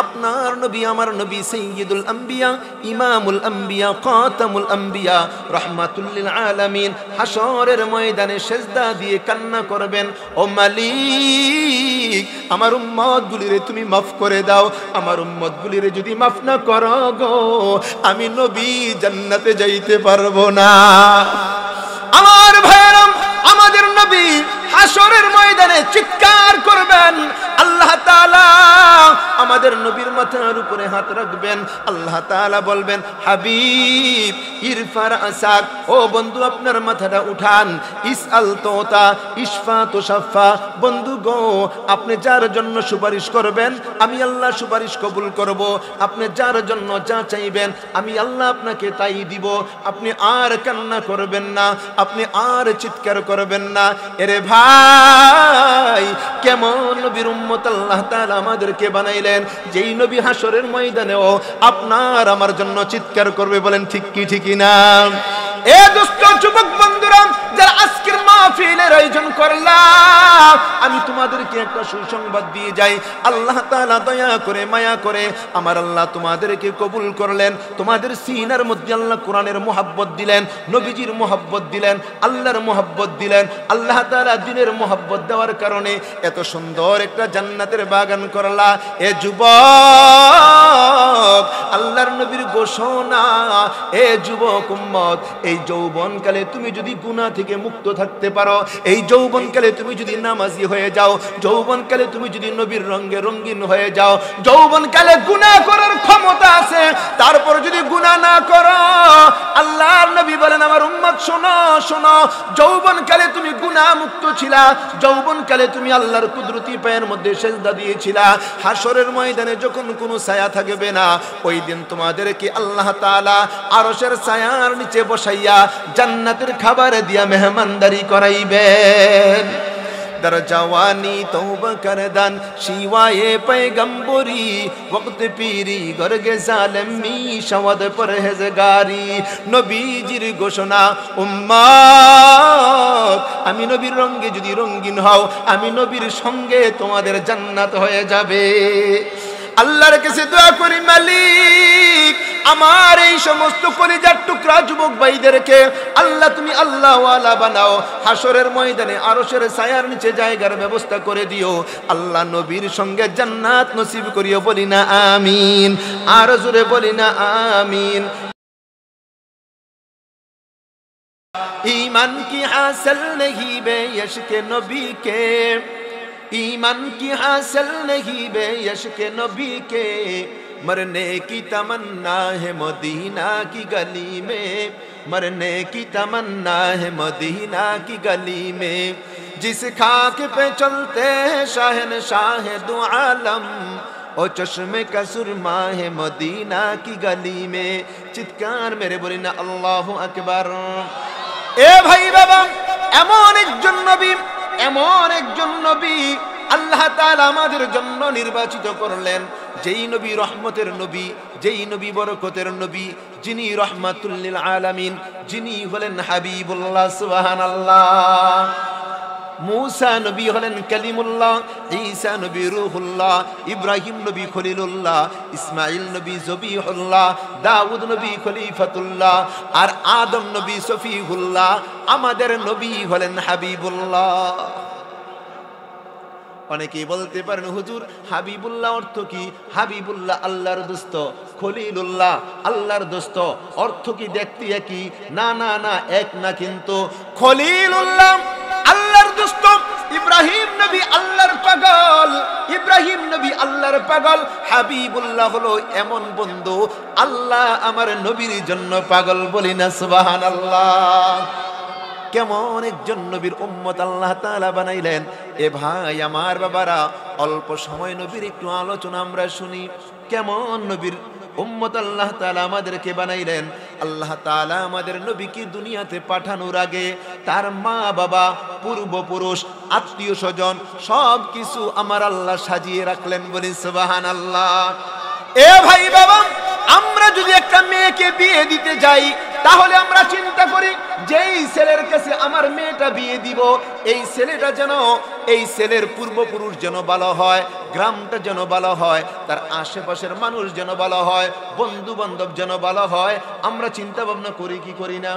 আপনার নবী আমার নবী সাইয়্যিদুল আম্বিয়া ইমামুল আম্বিয়া খাতামুল আম্বিয়া রাহমাতুল লিল আলামিন হাশরের ময়দানে সিজদা দিয়ে কান্না করবেন, ও মালিক আমার উম্মতগুলিরে তুমি মাফ করে দাও, আমার উম্মতগুলিরে যদি মাফ না করো গো আমি নবী জান্নাতে যাইতে পারবো না। আমার ভাইরা, আমাদের নবী হাশরের ময়দানে চিৎকার করবেন, আল্লাহ তাআলা আমাদের নবীর মাথার উপরে হাত রাখবেন, আল্লাহ তাআলা বলবেন হাবিব ইরফা রাসাক, ও বন্ধু আপনার মাথাটা উঠান, ইসআল তোতা ইশফা তুশাফা, বন্ধু গো আপনি যার জন্য সুপারিশ করবেন আমি আল্লাহ সুপারিশ কবুল করব, আপনি যার জন্য যা চাইবেন আমি আল্লাহ আপনাকে তাই দিব, আপনি আর কান্না করবেন না, আপনি আর চিৎকার করবেন না। এরে ভাই কেমন নবীর উম্মত আল্লাহ তাআলা আমাদেরকে বানাইলেন, যেই নবী হাশরের ময়দানেও আপনার আমার জন্য চিৎকার করবে, বলেন ঠিক কি ঠিক না? এ দুষ্ট যুবক বন্ধুরা যারা আজকের মাহফিলের আয়োজন করলাম, আমি তোমাদেরকে একটা সুসংবাদ দিয়ে যাই, আল্লাহ তাআলা দয়া করে মায়া করে আমার আল্লাহ তোমাদেরকে কবুল করলেন, তোমাদের সিনার মধ্যে আল্লাহ কোরআনের মুহাব্বত দিলেন, নবীজির মুহাব্বত দিলেন, আল্লাহর মুহাব্বত দিলেন, আল্লাহ তাআলা দ্বীনের মুহাব্বত দেওয়ার কারণে এত সুন্দর একটা জান্নাতের বাগান করলা। এ যুবক আল্লাহর নবীর ঘোষণা, এ যুবক উম্মত এই যৌবনকালে তুমি যদি গুনাহ থেকে মুক্ত থাকতে পারো, এই যৌবনকালে তুমি যদি নামাজি হয়ে যাও, যৌবনকালে তুমি যদি নবীর রঙে রঙিন হয়ে যাও, যৌবনকালে গুনাহ করার ক্ষমতা আছে, তারপর যদি গুনাহ না করো, আল্লাহর নবী বলেন আমার উম্মত শোনো শোনো, যৌবনকালে তুমি গুনাহ মুক্ত ছিলা, যৌবনকালে তুমি আল্লাহর কুদরতি পায়ের মধ্যে সিজদা দিয়েছিলা, হাশরের ময়দানে যখন কোনো ছায়া থাকবে না, ওই দিন তোমাদেরকে আল্লাহ তাআলা আরশের ছায়ার নিচে বসাইয়া জান্নাতের খাবার দিয়া মেহমানদারি করাইবেন। در جوانی توبہ کردن شیوائے پیغمبری وقت پیری گرگ ظالمی شود پرہیزگاری নবীজির ঘোষণা উম্মত আমি নবীর রঙে যদি রঙিন হও, আমি নবীর সঙ্গে তোমাদের জান্নাত হয়ে যাবে। আল্লাহর কাছে দোয়া করি মালিক আমার এই সমস্ত কলিজার টুকরা যুবক ভাইদেরকে আল্লাহ তুমি আল্লাহ ওয়ালা বানাও, হাশরের ময়দানে আরশের ছায়ার নিচে জায়গার ব্যবস্থা করে দিও, আল্লাহ নবীর সঙ্গে জান্নাত নসিব করিও, বলি না আমিন, আর জোরে বলি না আমিন। ईमान की हासिल नहीं बेयश के नबी के, ईमान की हासिल नहीं बेयश के नबी के, मरने की तमन्ना है मदीना की गली में, मरने की तमन्ना है मदीना की गली में, जिस खाक पे चलते हैं शाहनशाह दो आलम, ओ चश्मे का सुरमा है मदीना की गली में। चित्कार मेरे बोली ना अल्लाहु अकबर। এ ভাই বাবা এমন একজন নবী, এমন একজন নবী আল্লাহ তাআলা আমাদের জন্য নির্বাচিত করলেন, যেই নবী রহমতের নবী, যেই নবী বরকতের নবী, যিনি রহমাতুল লিল আলামিন, যিনি হলেন হাবিবুল্লাহ সুবহানাল্লাহ। मूसा नबी हलेन कलिमुल्लाह, ईसा नबी रूहुल्लाह, इब्राहिम नबी खलीलुल्लाह, इस्माइल नबी ज़बीहुल्लाह, दाऊद नबी खलीफतुल्लाह और आदम नबी सफीहुल्लाह, आमादेर नबी हलेन हाबिबुल्लाह। অনেকেই বলতে পারেন হুজুর হাবিবুল্লাহ অর্থ কি? হাবিবুল্লাহ আল্লাহর দোস্ত, খলিলুল্লাহ আল্লাহর দোস্ত, অর্থ কি দেখতে একই? না না না, এক না। কিন্তু খলিলুল্লাহ আল্লাহর দোস্ত, ইব্রাহিম নবী আল্লাহর পাগল, ইব্রাহিম নবী আল্লাহর পাগল, হাবিবুল্লাহ হলো এমন বন্ধু আল্লাহ আমার নবীর জন্য পাগল, বলি না সুবহানাল্লাহ। কেমন একজন নবীর উম্মত আল্লাহ তাআলা বানাইলেন। এ ভাই আমার বাবারা, অল্প সময় নবীর একটু আলোচনা আমরা শুনি। কেমন নবীর উম্মত আল্লাহ তাআলা আমাদেরকে বানাইলেন। আল্লাহ তাআলা আমাদের নবীকে দুনিয়াতে পাঠানোর আগে তার মা বাবা, পূর্বপুরুষ, আত্মীয় স্বজন সব কিছু আমার আল্লাহ সাজিয়ে রাখলেন, বলি সুবহানাল্লাহ। এ ভাই বাবা, আমরা যদি একটা মেয়েকে বিয়ে দিতে যাই, তাহলে আমরা চিন্তা করি যেই ছেলের কাছে আমার মেয়েটা বিয়ে দিব, এই ছেলেটা যেন, এই ছেলের পূর্বপুরুষ যেন ভালো হয়, গ্রামটা যেন ভালো হয়, তার আশেপাশের মানুষ যেন ভালো হয়, বন্ধু বান্ধব যেন ভালো হয়। আমরা চিন্তা ভাবনা করি কি করি না?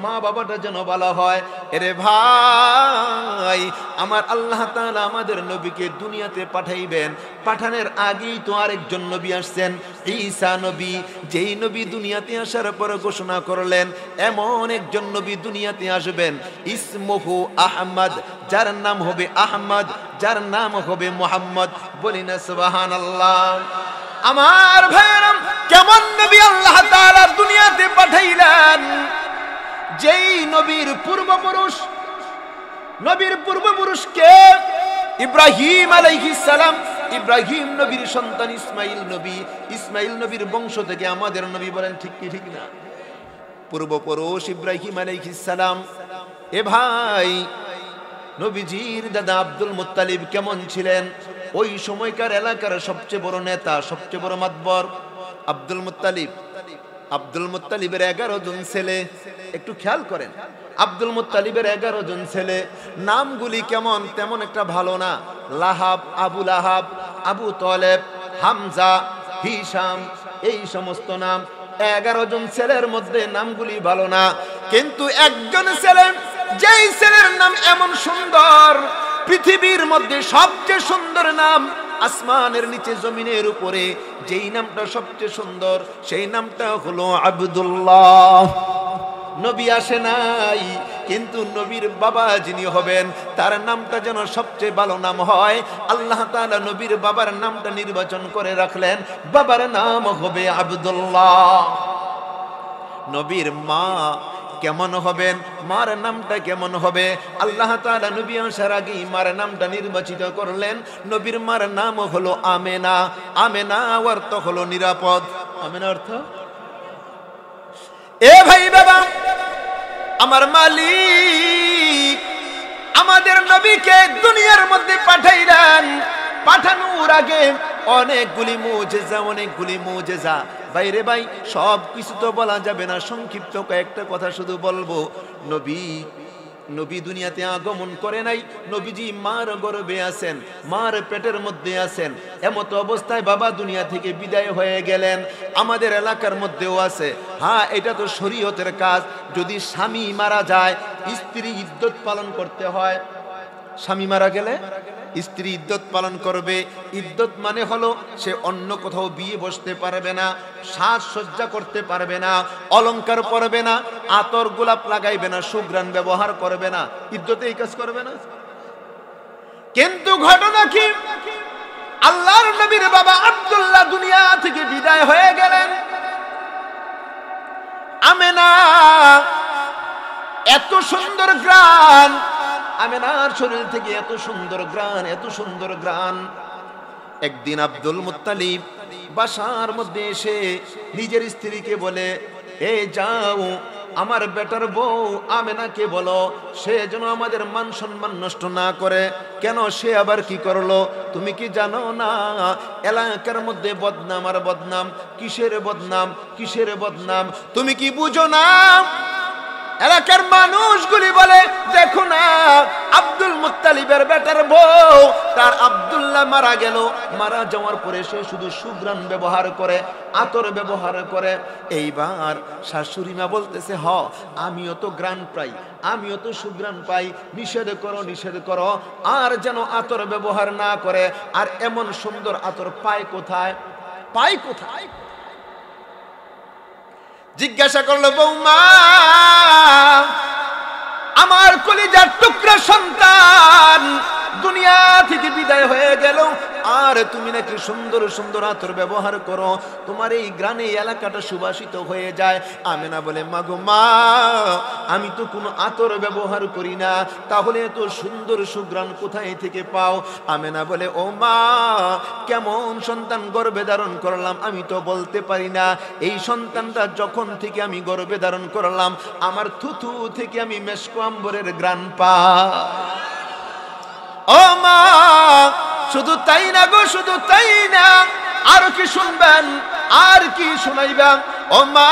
মা বাবাটা যেন ভালো হয়। এরে ভাই, আমার আল্লাহ তাআলা আমাদের নবীকে দুনিয়াতে পাঠাইবেন, পাঠানোর আগেই তো আরেকজন নবী আসছেন, ঈসা নবী। যেই নবী দুনিয়াতে আসার পর ঘোষণা করলেন এমন একজন নবী দুনিয়াতে আসবেন, ইসমুহু আহমদ, যার নাম হবে আহমদ, যার নাম হবে মুহাম্মদ। বলি না সুবহানাল্লাহ। আমার ভাইরা, কেমন নবী আল্লাহ তাআলা দুনিয়াতে পাঠাইলেন, যেই নবীর পূর্বপুরুষ, নবীর পূর্বপুরুষ কে? ইব্রাহিম আলাইহিস সালাম। ইব্রাহিম নবীর সন্তান ইসমাইল নবী, ইসমাইল নবীর বংশ থেকে আমাদের নবী। বলেন ঠিক কি ঠিক না? পূর্বপুরুষ ইব্রাহিম আলাইহিস সালাম। এ ভাই, নবীজির দাদা আব্দুল মুত্তালিব কেমন ছিলেন? ওই সময়কার এলাকার সবচেয়ে বড় নেতা, সবচেয়ে বড় মাতবর আব্দুল মুত্তালিব। আব্দুল মুত্তালিবের 11 জন ছেলে। একটু খেয়াল করেন, আব্দুল মুত্তালিবের 11 জন ছেলে। নামগুলি কেমন? তেমন একটা ভালো না। লাহাব, আবু লাহাব, আবু তলেব, হামজা, হিশাম, এই সমস্ত নাম। 11 জন ছেলের মধ্যে নামগুলি ভালো না, কিন্তু একজন ছেলে, যেই ছেলের নাম এমন সুন্দর, পৃথিবীর মধ্যে সবচেয়ে সুন্দর নাম, আসমানের নিচে জমিনের উপরে যেই নামটা সবচেয়ে সুন্দর, সেই নামটা হলো আব্দুল্লাহ। নবী আসে নাই, কিন্তু নবীর বাবা যিনি হবেন তার নামটা যেন সবচেয়ে ভালো নাম হয়। আল্লাহ তাআলা নবীর বাবার নামটা নির্বাচন করে রাখলেন, বাবার নাম হবে আব্দুল্লাহ। নবীর মা কেমন হবেন, মার নামটা কেমন হবে? আল্লাহ তাআলা নবী আসার আগেই মার নামটা নির্বাচিত করলেন। নবীর মার নাম হলো আমেনা। আমেনা অর্থ হলো নিরাপদ। আমেনা অর্থ, এ ভাই বাবা, আমার মালিক আমাদের নবীকে দুনিয়ার মধ্যে পাঠাইলেন। পাঠানোর আগে অনেকগুলি মুজিজা। বাইরে ভাই, সব কিছু তো বলা যাবে না, সংক্ষিপ্ত কয়েকটা কথা শুধু বলবো। নবী দুনিয়াতে আগমন করে নাই, নবীজি মার গর্ভে আছেন, মার পেটের মধ্যে আছেন। এমত অবস্থায় বাবা দুনিয়া থেকে বিদায় হয়ে গেলেন। আমাদের এলাকার মধ্যেও আছে। হ্যাঁ, এটা তো শরীয়তের কাজ। যদি স্বামী মারা যায়, স্ত্রী ইদ্যত পালন করতে হয়। স্বামী মারা গেলে স্ত্রী ইদ্যত পালন করবে। ইদ্যত মানে হলো সে অন্য কোথাও বিয়ে বসতে পারবে না, সাজসজ্জা করতে পারবে না, অলংকার পরবে না, আতর গোলাপ লাগাইবে না, সুঘ্রাণ ব্যবহার করবে না। ইদ্যতে এই কাজ করবে না। কিন্তু ঘটনা কি? আল্লাহর নবীর বাবা আব্দুল্লাহ দুনিয়া থেকে বিদায় হয়ে গেলেন। আমেনা এত সুন্দর গ্রান, আমেনার শরীর থেকে এত সুন্দর গ্রান, এত সুন্দর গ্রান। একদিন আব্দুল মুত্তালিব বাসার মধ্যে এসে নিজের স্ত্রীকে বলে, এ যাও, আমার বেটার বউ আমেনাকে বলো সে যেন আমাদের মান সম্মান নষ্ট না করে। কেন? সে আবার কি করলো? তুমি কি জানো না এলাকার মধ্যে বদনাম আর বদনাম? কিসের বদনাম, কিসের বদনাম? তুমি কি বুঝো না? এলাকার মানুষগুলি বলে, দেখো না, আব্দুল মুত্তালিবের বেটার বউ, তার আব্দুল্লাহ মারা গেল। মারা যাওয়ার পরে সে শুধু সুঘ্রাণ ব্যবহার করে, আতর ব্যবহার করে। এইবার শাশুড়ি মা বলতেছে, হ, আমিও তো গ্রাণ পাই, আমিও তো সুঘ্রাণ পাই, নিষেধ করো, নিষেধ করো, আর যেন আতর ব্যবহার না করে। আর এমন সুন্দর আতর পায় কোথায়? পায় কোথায়? জিজ্ঞাসা করলো, বৌমা, আমার কলিজার টুকরা সন্তান দুনিয়া থেকে বিদায় হয়ে গেল, আর তুমি নাকি সুন্দর সুন্দর আতর ব্যবহার করো, তোমার এই গ্রামে এলাকাটা সুবাসিত হয়ে যায়। আমেনা বলে, মাগো মা, আমি তো কোনো আতর ব্যবহার করি না, তাহলে এত সুন্দর সুঘ্রাণ কোথায় থেকে পাও? আমেনা বলে, ও মা, কেমন সন্তান গর্ভে ধারণ করলাম আমি তো বলতে পারি না। এই সন্তানটা যখন থেকে আমি গর্ভে ধারণ করলাম, আমার থুথু থেকে আমি মেশকো আম্বরের গ্রাণ পাই। ও মা, শুধু তাই না গো, শুধু তাই না, আর কি শুনবেন, আর কি শোনাইবেন? ও মা,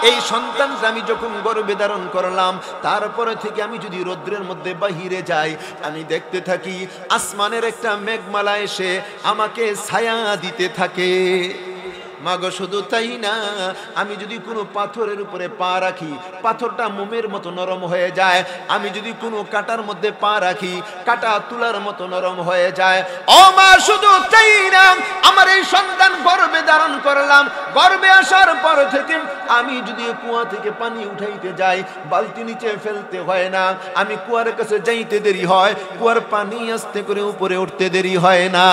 এই সন্তানটা আমি যখন গর্ভে ধারণ করলাম, তারপরে থেকে আমি যদি রৌদ্রের মধ্যে বাহিরে যাই, আমি দেখতে থাকি আসমানের একটা মেঘমালা এসে আমাকে ছায়া দিতে থাকে। মাগো শুধু তাই না, আমি যদি কোনো পাথরের উপরে পা রাখি, পাথরটা মোমের মতো নরম হয়ে যায়। আমি যদি কোনো কাটার মধ্যে পা রাখি, কাটা তুলার মতো নরম হয়ে যায়। ও মা, শুধু তাই না, আমার এই সন্তান গর্ভে ধারণ করলাম, গর্ভে আসার পর থেকে আমি যদি কুয়া থেকে পানি উঠাইতে যাই, বালতি নিচে ফেলতে হয় না। আমি কুয়ার কাছে যাইতে দেরি হয়, কুয়ার পানি আস্তে করে উপরে উঠতে দেরি হয় না।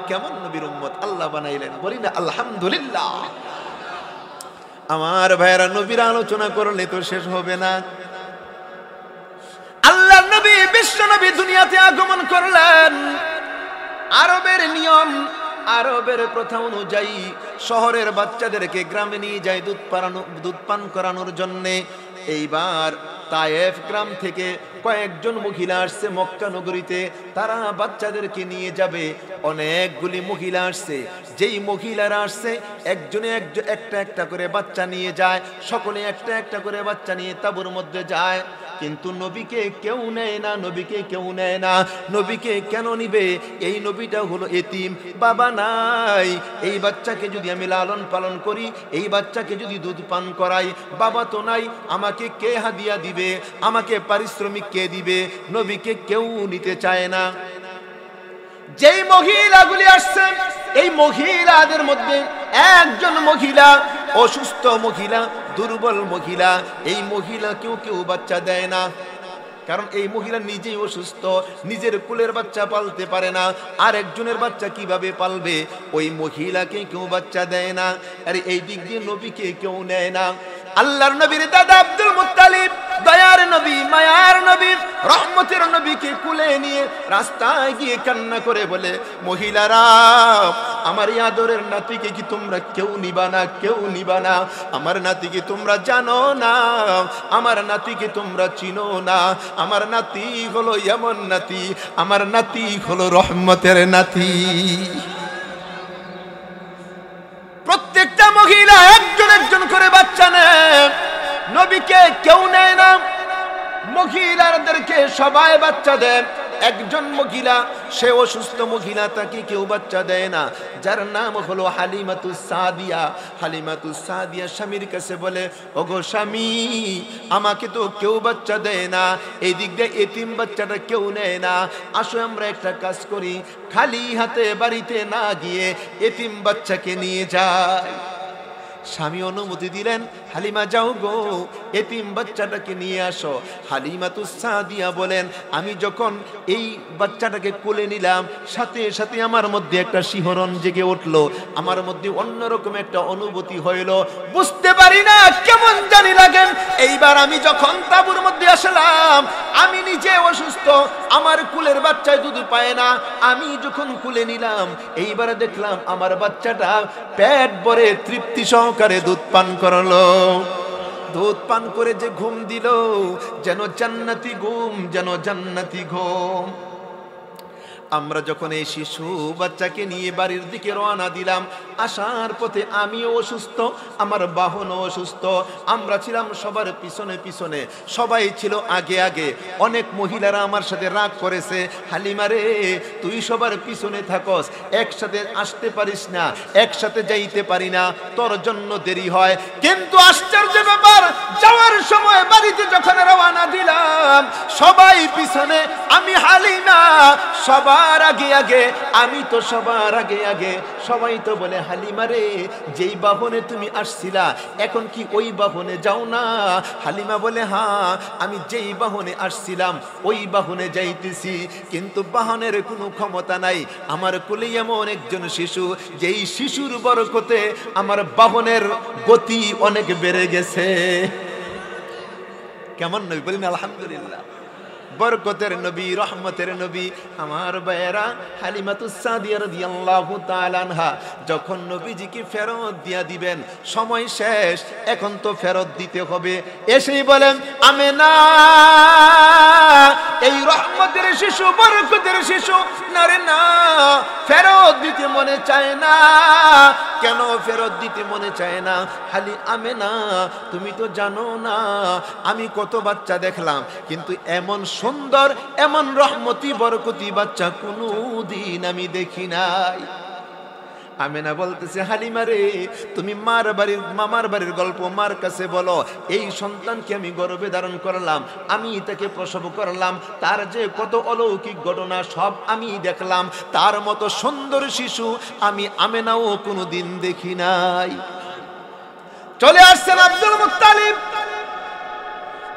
কেমন নবীর উম্মত আল্লাহ বানাইলেন, বলি না আলহামদুলিল্লাহ। আমার ভাইরা, নবীর আলোচনা করলে তো শেষ হবে না। আল্লাহর নবী, বিশ্ব নবী দুনিয়াতে আগমন করলেন। আরবের নিয়ম, আরবের প্রথা অনুযায়ী শহরের বাচ্চাদেরকে গ্রামে নিয়ে যায় দুধ পান করানোর জন্যে। এইবার তায়েফ গ্রাম থেকে কয়েকজন মহিলা আসছে মক্কা নগরীতে, তারা বাচ্চাদেরকে নিয়ে যাবে। অনেকগুলি মহিলা আসছে, যেই মহিলারা আসছে একজনে একটা একটা করে বাচ্চা নিয়ে যায়, সকলে একটা একটা করে বাচ্চা নিয়ে তাঁবুর মধ্যে যায়। কিন্তু নবীকে কেউ নেয় না, নবীকে কেউ নেয় না। নবীকে কেন নিবে? এই নবীটা হলো এতিম, বাবা নাই। এই বাচ্চাকে যদি আমি লালন পালন করি, এই বাচ্চাকে যদি দুধ পান করাই, বাবা তো নাই, আমাকে কে হাদিয়া দিবে, আমাকে পারিশ্রমিক কে দিবে? নবীকে কেউ নিতে চায় না। যেই মহিলাগুলি আসছে, এই মহিলাদের মধ্যে একজন মহিলা অসুস্থ মহিলা, দুর্বল মহিলা। এই মহিলা কেউ বাচ্চা দেয় না, কারণ এই মহিলা নিজেই অসুস্থ, নিজের কুলের বাচ্চা পালতে পারে না, আর একজনের বাচ্চা কিভাবে পালবে? ওই মহিলাকে কেউ বাচ্চা দেয় না। আর এই দিক দিয়ে নবীকে কেউ নেয় না। আল্লাহর নবীর দাদা আব্দুল মুত্তালিব, দয়ার নবী, মায়ার নবী, রহমতের নবীকে কুলে নিয়ে রাস্তায় গিয়ে কান্না করে বলে, মহিলারা, আমার এই আদরের নাতিকে কি তোমরা কেউ নিবা না? কেউ নিবা না? আমার নাতিকে তোমরা জানো না, আমার নাতিকে তোমরা চিনো না। আমার নাতি হলো এমন নাতি, আমার নাতি হলো রহমতের নাতি। প্রত্যেকটা মহিলা একজন একজন করে বাচ্চা নেয়, নবীকে কেউ নেয় না। মহিলাদেরকে সবাই বাচ্চা দেয়। একজন মহিলা, সে অসুস্থ মহিলা, তাকে কেউ বাচ্চা দেয় না, যার নাম হলো হালিমাতুস সাদিয়া। হালিমাতুস সাদিয়া স্বামীর কাছে বলে, ওগো স্বামী, আমাকে তো কেউ বাচ্চা দেয় না, এই দিক দিয়ে এতিম বাচ্চাটা কেউ নেয় না। আসো আমরা একটা কাজ করি, খালি হাতে বাড়িতে না গিয়ে এতিম বাচ্চাকে নিয়ে যাই। স্বামী অনুমতি দিলেন, হালিমা যাও গো, এতিম বাচ্চাটাকে নিয়ে আসো। হালিমাতুস সাদিয়া বলেন, আমি যখন এই বাচ্চাটাকে কোলে নিলাম, সাথে সাথে আমার মধ্যে একটা শিহরণ জেগে উঠলো, আমার মধ্যে অন্যরকম একটা অনুভূতি হইল, বুঝতে পারি না কেমন জানি লাগেন। এইবার আমি যখন তাঁবুর মধ্যে আসলাম, আমি নিজে অসুস্থ, আমার কুলের বাচ্চায় দুধ পায় না। আমি যখন কুলে নিলাম, এইবারে দেখলাম আমার বাচ্চাটা পেট ভরে তৃপ্তি সহকারে দুধ পান করলো। দুধ পান করে যে ঘুম দিল, যেন জান্নাতি ঘুম, যেন জান্নাতি ঘুম। আমরা যখন এই শিশু বাচ্চাকে নিয়ে বাড়ির দিকে রওনা দিলাম, আসার পথে আমিও অসুস্থ, আমার বাহনও অসুস্থ। আমরা ছিলাম সবার পিছনে পিছনে, সবাই ছিল আগে আগে। অনেক মহিলারা আমার সাথে রাগ করেছে, হালিমা রে, তুই সবার পিছনে থাকস, একসাথে আসতে পারিস না, একসাথে যাইতে পারি না, তোর জন্য দেরি হয়। কিন্তু আশ্চর্য ব্যাপার, যাওয়ার সময় বাড়িতে যখন রওনা দিলাম, সবাই পিছনে, আমি হালিমা সবাই আগে আগে, আমি তো সবার আগে আগে। সবাই তো বলে, হালিমা রে, যেই বাহনে তুমি আসছিলা, এখন কি ওই বাহনে যাও না? হালিমা বলে, হ্যাঁ, আমি যেই বাহনে আসছিলাম ওই বাহনে যাইতেছি, কিন্তু বাহনের কোনো ক্ষমতা নাই। আমার কোলে এমন একজন শিশু, যেই শিশুর বরকতে আমার বাহনের গতি অনেক বেড়ে গেছে। কেমন নয় বলেন আলহামদুলিল্লাহ। বরকতের নবী, রহমতের নবী। আমার ভাইয়েরা, হালিমাতুস সাদিয়া রাদিয়াল্লাহু তাআলা আনহা যখন নবীজিকে ফেরত দিয়া দিবেন, সময় শেষ, এখন তো ফেরত দিতে হবে, এসেই বলেন আমেনা, এই রহমতের শিশু, বরকতের শিশু, না রে না, ফেরত দিতে মনে চায় না। কেন ফেরত দিতে মনে চায় না? হালি আমেনা, তুমি তো জানো না আমি কত বাচ্চা দেখলাম, কিন্তু এমন সুন্দর, এমন রহমতি বরকতি বাচ্চা কোনোদিন আমি দেখি নাই। আমেনা বলতেছে, হালিমা রে, তুমি মামার বাড়ির গল্প মার কাছে বলো। এই সন্তানকে আমি গর্ভে ধারণ করলাম, আমি তাকে প্রসব করলাম, তার যে কত অলৌকিক ঘটনা সব আমি দেখলাম, তার মতো সুন্দর শিশু আমি আমেনাও কোনোদিন দেখি নাই। চলে আসছেন আব্দুল মুত্তালিব,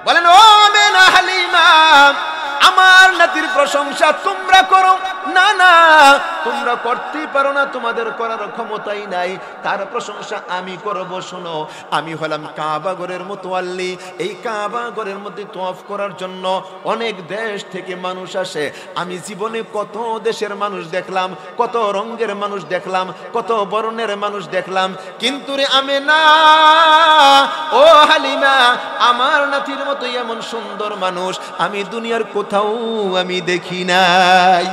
বলেন ও আমেনা, হালিমা, আমার নাতির প্রশংসা তোমরা করো। না না, তোমরা করতেই পারো না, তোমাদের করার ক্ষমতাই নাই, তার প্রশংসা আমি করব। শোনো, আমি হলাম কাবা ঘরের মুতাওয়াল্লি। এই কাবা ঘরের মধ্যে তওয়াফ করার জন্য অনেক দেশ থেকে মানুষ আসে। আমি জীবনে কত দেশের মানুষ দেখলাম, কত রঙের মানুষ দেখলাম, কত বর্ণের মানুষ দেখলাম, কিন্তু রে আমেনা, ও হালিমা, আমার নাতির মতো এমন সুন্দর মানুষ আমি দুনিয়ার কোথাও আমি দেখি নাই।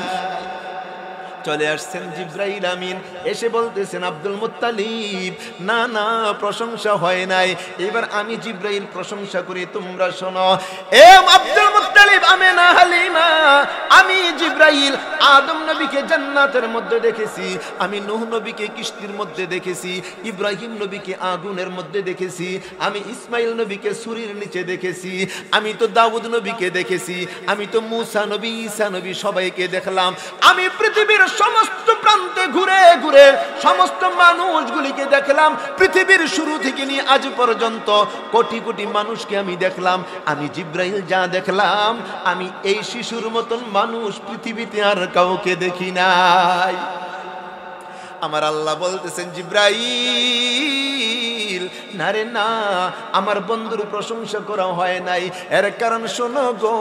চলে আসছেন জিবরাইল আমিন, এসে বলতেছেন আব্দুল মুত্তালিব, না না, প্রশংসা হয় নাই, এবার আমি জিবরাইল প্রশংসা করি, তোমরা শোনো। এ আব্দুল মুত্তালিব, আমেনা, হালিমা, আমি জিবরাইল আদম নবীকে জান্নাতের মধ্যে দেখেছি, আমি নূহ নবীকে কিস্তির মধ্যে দেখেছি, ইব্রাহিম নবীকে আগুনের মধ্যে দেখেছি, আমি ইসমাইল নবীকে ছুরির নিচে দেখেছি, আমি তো দাউদ নবীকে দেখেছি, আমি তো মূসা নবী, ঈসা নবী সবাইকে দেখলাম। আমি পৃথিবীর সমস্ত প্রান্তে ঘুরে ঘুরে সমস্ত মানুষগুলিকে দেখলাম, পৃথিবীর শুরু থেকে নিয়ে আজ পর্যন্ত কোটি কোটি মানুষকে আমি দেখলাম। আমি জিবরাইল যা দেখলাম, আমি এই শিশুর মতন মানুষ পৃথিবীতে আর কাউকে দেখি নাই। আমার আল্লাহ বলতেছেন, জিবরাইল, না রে না, আমার বন্ধুর প্রশংসা করা হয় নাই। এর কারণ শোনো গো,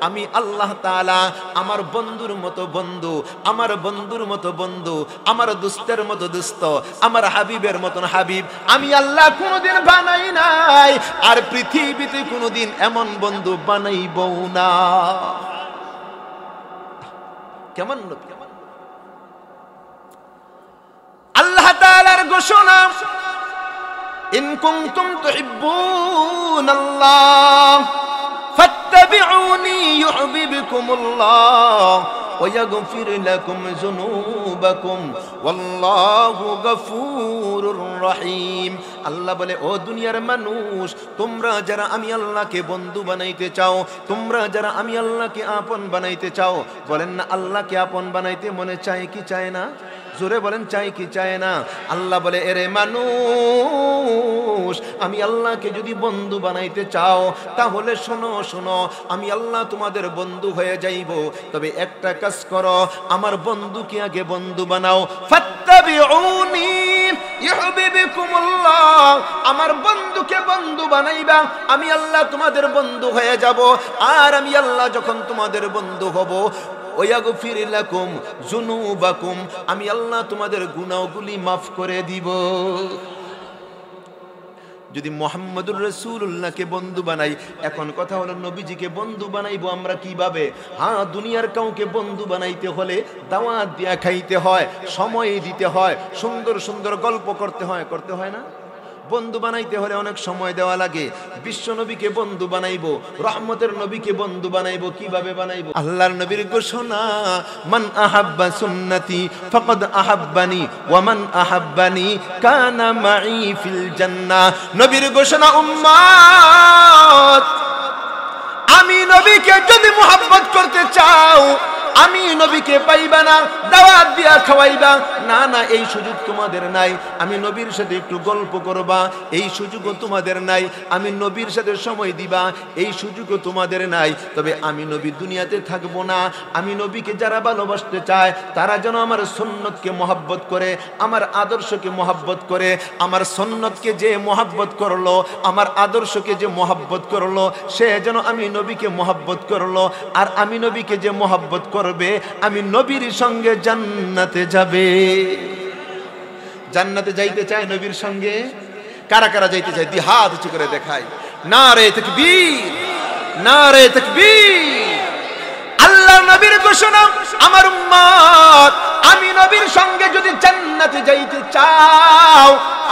আমি আল্লাহ তাআলা আমার বন্ধুর মতো বন্ধু, আমার বন্ধুর মতো বন্ধু, আমার দোস্তের মতো দোস্ত, আমার হাবিবের মতন হাবিব আমি আল্লাহ কোনোদিন বানাই নাই, আর পৃথিবীতে কোনোদিন এমন বন্ধু বানাইবো না। কেমন নবী! আল্লাহ তাআলার ঘোষণা, ইন কুনতুম তুহিব্বুনাল্লাহ ফাত্তাবিউনি ইউহিব্বুকুমুল্লাহ ওয়া ইয়াগফির লাকুম যুনুবাকুম ওয়াল্লাহু গফুরুর রহিম। আল্লাহ বলে, ও দুনিয়ার মানুষ, তোমরা যারা আমি আল্লাহকে বন্ধু বানাইতে চাও, তোমরা যারা আমি আল্লাহকে আপন বানাইতে চাও, বলেন না আল্লাহকে আপন বানাইতে মনে চায় কি চায় না? জোরে বলেন, চাই কি চায় না? আল্লাহ বলে, এরে মানুষ, আমি আল্লাহকে যদি বন্ধু বানাইতে চাও, তাহলে শোনো শোনো, আমি আল্লাহ তোমাদের বন্ধু হয়ে যাইব। তবে একটা কাজ করো, আমার বন্ধুকে আগে বন্ধু বানাও। ফাত্তাবিউনি ইউহিব্বুকুমুল্লাহ, আমার বন্ধুকে বন্ধু বানাইবা, আমি আল্লাহ তোমাদের বন্ধু হয়ে যাব। আর আমি আল্লাহ যখন তোমাদের বন্ধু হব, ওয়াগফির লাকুম যুনুবাকুম, আমি আল্লাহ তোমাদের গুনাহগুলি মাফ করে দিব। যদি মুহাম্মদুর রাসূলুল্লাহকে বন্ধু বানাই, এখন কথা হলো নবীজিকে বন্ধু বানাইবো আমরা কিভাবে? হ্যাঁ, দুনিয়ার কাউকে বন্ধু বানাইতে হলে দাওয়াত দিয়া খাইতে হয়, সময় দিতে হয়, সুন্দর সুন্দর গল্প করতে হয় না? বন্ধু বানাইতে হলে অনেক সময় দেওয়া লাগে। বিশ্ব নবীকে বন্ধু বানাইবো, রহমতের নবীকে বন্ধু বানাইবো, কিভাবে বানাইবো? আল্লাহর নবীর ঘোষণা, মান আহাব্বা সুন্নতি ফাকাদ আহাব্বানি ওয়া মান আহাব্বানি কানা মাই ফিল জান্নাহ। নবীর ঘোষণা, উম্মত, আমি নবীকে যদি মুহাব্বত করতে চাও, আমি নবীকে পাইবা না, দাওয়াত দিয়া খাওয়াইবা না না এই সুযোগ তোমাদের নাই, আমি নবীর সাথে একটু গল্প করবা এই সুযোগও তোমাদের নাই, আমি নবীর সাথে সময় দিবা এই সুযোগও তোমাদের নাই। তবে আমি নবী দুনিয়াতে থাকবো না, আমি নবীকে যারা ভালোবাসতে চায় তারা যেন আমার সুন্নতকে মহব্বত করে, আমার আদর্শকে মহব্বত করে। আমার সুন্নতকে যে মহব্বত করলো, আমার আদর্শকে যে মহব্বত করলো, সে যেন আমি নবীকে মহব্বত করলো। আর আমি নবীকে যে মহব্বত করবে, আমি নবীর সঙ্গে জান্নাতে যাবে। জান্নাতে যাইতে চায় নবীর সঙ্গে? কারা কারা যাইতে চায়? দুই হাত উঁচু করে দেখায়। নারে তাকবীর, নারে তাকবীর। আল্লাহর নবীর ঘোষণা, আমার উম্মত আমি নবীর সঙ্গে যদি জান্নাতে যাইতে চাও,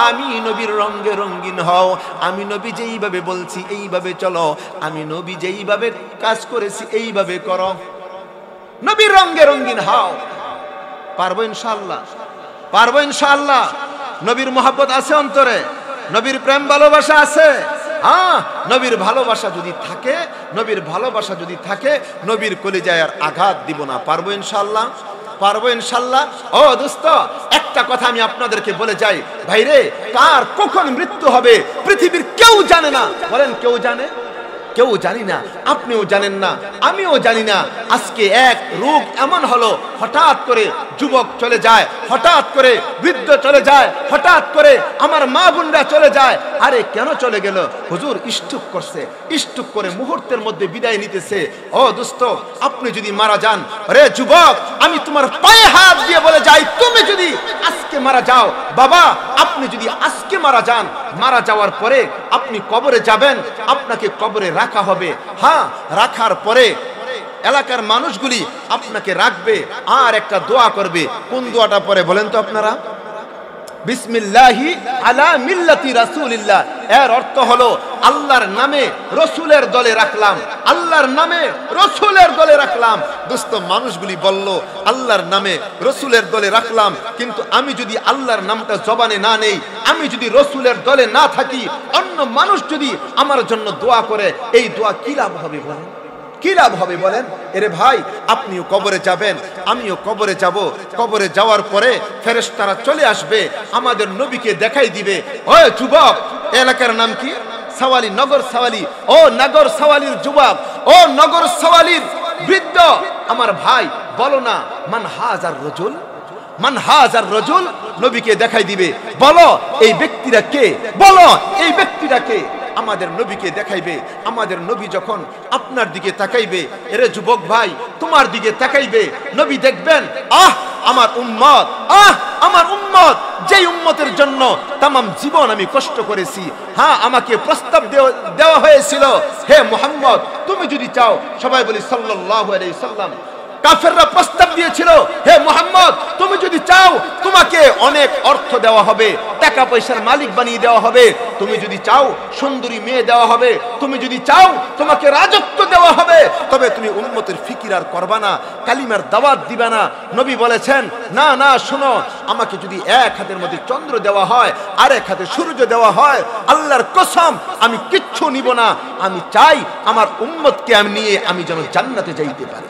আমি নবীর রঙে রঙিন হও, আমি নবী যেইভাবে বলছি এইভাবে চলো, আমি নবী যেইভাবে কাজ করেছি এইভাবে করো, নবীর রঙে রঙিন হও। পারবো ইনশাআল্লাহ? পারবো ইনশাআল্লাহ? নবীর মহব্বত আছে অন্তরে? নবীর প্রেম ভালোবাসা আছে? হ্যাঁ, নবীর ভালোবাসা যদি থাকে, নবীর ভালোবাসা যদি থাকে, নবীর কলিজায় আর আঘাত দিব না। পারবো ইনশাআল্লাহ? পারবো ইনশাআল্লাহ? ও দোস্ত, একটা কথা আমি আপনাদেরকে বলে যাই, ভাইরে, কার কখন মৃত্যু হবে পৃথিবীর কেউ জানে না। বলেন, কেউ জানে? কেউ জানি না, আপনিও জানেন না, আমিও জানি না। আজকে এক রোগ এমন হলো, হঠাৎ করে যুবক চলে যায়, হঠাৎ করে বৃদ্ধ চলে যায়, হঠাৎ করে আমার মা বোনরা চলে যায়। আরে কেন চলে গেল? হুজুর স্ট্রোক করছে, স্ট্রোক করে মুহূর্তের মধ্যে বিদায় নিতেছে। ও দোস্ত, আপনি যদি মারা যান, রে যুবক, আমি তোমার পায়ে হাত দিয়ে বলে যাই, তুমি যদি আজকে মারা যাও, বাবা আপনি যদি আজকে মারা যান, মারা যাওয়ার পরে আপনি কবরে যাবেন, আপনাকে কবরে রাখা হবে। হ্যাঁ, রাখার পরে এলাকার মানুষগুলি আপনাকে রাখবে আর একটা দোয়া করবে। কোন দোয়াটা পরে বলেন তো আপনারা? বিসমিল্লাহি আলা মিল্লাতি রাসূলিল্লাহ। এর অর্থ হলো আল্লাহর নামে রসুলের দলে রাখলাম, আল্লাহর নামে রসুলের দলে রাখলাম। দোস্ত, মানুষগুলি বলল আল্লাহর নামে রসুলের দলে রাখলাম, কিন্তু আমি যদি আল্লাহর নামটা জবানে না নেই, আমি যদি রসুলের দলে না থাকি, অন্য মানুষ যদি আমার জন্য দোয়া করে, এই দোয়া কি লাভ হবে বলেন? কি লাভ হবে বলেন? এরে ভাই, আপনিও কবরে যাবেন, আমিও কবরে যাব। কবরে যাওয়ার পরে ফেরেশতারা চলে আসবে, আমাদের নবীকে দেখাই দিবে। ও যুবক, এলাকার নাম কি? সাওয়ালি, নগর সাওয়ালি। ও নগর সাওয়ালির যুবক, ও নগর সাওয়ালির বৃদ্ধ, আমার ভাই বলো না, মান হাজার রজুল, মান হাজার রজুল। নবীকে দেখাই দিবে। বলো এই ব্যক্তিরা কে? বলো এই ব্যক্তিরা কে? আমাদের নবীকে দেখাইবে। আমাদের নবী যখন আপনার দিকে তাকাইবে, এরে যুবক ভাই, তোমার দিকে তাকাইবে, নবী দেখবেন, আহ আমার উম্মত, আহ আমার উম্মত, যেই উম্মতের জন্য তামাম জীবন আমি কষ্ট করেছি। হ্যাঁ, আমাকে প্রস্তাব দেওয়া হয়েছিল, হে মুহাম্মদ তুমি যদি চাও, সবাই বলি সাল্লাল্লাহু আলাইহি সাল্লাম। কাফেররা প্রস্তাব দিয়েছিল, হে মুহাম্মদ তুমি যদি চাও, তোমাকে অনেক অর্থ দেওয়া হবে, টাকা পয়সার মালিক বানিয়ে দেওয়া হবে, তুমি যদি চাও সুন্দরী মেয়ে দেওয়া হবে, তুমি যদি চাও তোমাকে রাজত্ব দেওয়া হবে, তবে তুমি উম্মতের ফিকির আর করবা না, কালিমার দাওয়াত দিবা না। নবী বলেছেন, না না শোনো, আমাকে যদি এক হাতের মধ্যে চন্দ্র দেওয়া হয়, আর এক হাতে সূর্য দেওয়া হয়, আল্লাহর কসম আমি কিচ্ছু নিব না। আমি চাই আমার উম্মতকে আমি নিয়ে আমি যেন জান্নাতে যাইতে পারি।